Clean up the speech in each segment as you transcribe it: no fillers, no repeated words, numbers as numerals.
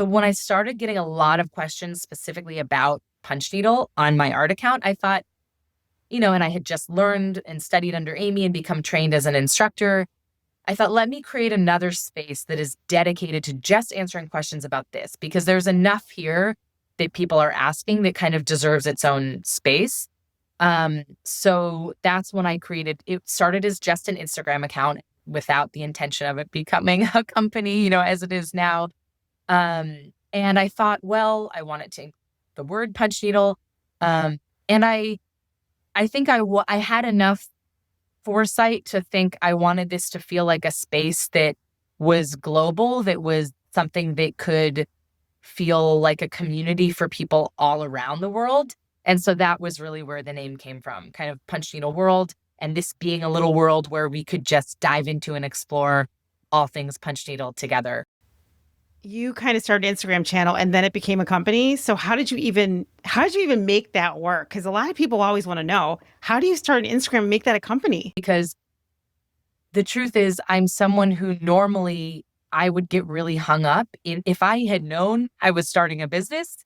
So when I started getting a lot of questions specifically about Punch Needle on my art account, I thought, and I had just learned and studied under Amy and become trained as an instructor. I thought, let me create another space that is dedicated to just answering questions about this, because there's enough here that people are asking that kind of deserves its own space. So that's when I created, it started as just an Instagram account without the intention of it becoming a company, as it is now. And I thought, well, I wanted to the word Punch Needle. And I think I had enough foresight to think I wanted this to feel like a space that was global, that was something that could feel like a community for people all around the world. And so that was really where the name came from, kind of Punch Needle World, and this being a little world where we could just dive into and explore all things Punch Needle together. You kind of started an Instagram channel and then it became a company. So how did you even make that work? Because a lot of people always want to know, how do you start an Instagram and make that a company? Because the truth is, I'm someone who normally I would get really hung up in, if I had known I was starting a business,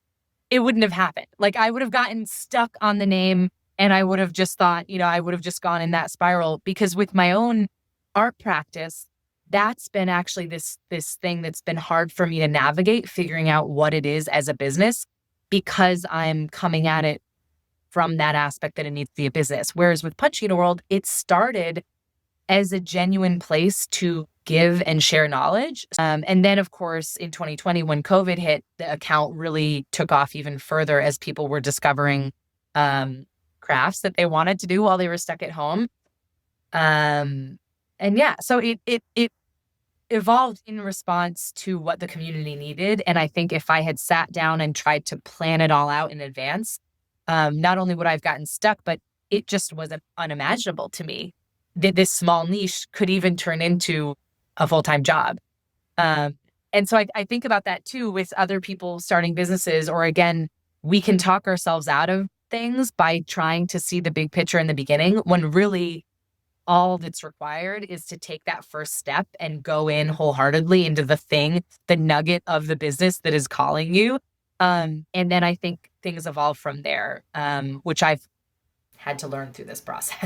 it wouldn't have happened. Like, I would have gotten stuck on the name, and I would have just thought, I would have just gone in that spiral, because with my own art practice, that's been actually this thing that's been hard for me to navigate, figuring out what it is as a business, because I'm coming at it from that aspect that it needs to be a business. Whereas with Punch Needle World, it started as a genuine place to give and share knowledge. And then, of course, in 2020, when COVID hit, the account really took off even further as people were discovering crafts that they wanted to do while they were stuck at home. And yeah, so it evolved in response to what the community needed. And I think if I had sat down and tried to plan it all out in advance, not only would I have gotten stuck, but it just was unimaginable to me that this small niche could even turn into a full-time job. Um, and so I think about that too with other people starting businesses, or again, we can talk ourselves out of things by trying to see the big picture in the beginning, when really all that's required is to take that first step and go in wholeheartedly into the thing, the nugget of the business that is calling you. And then I think things evolve from there, which I've had to learn through this process.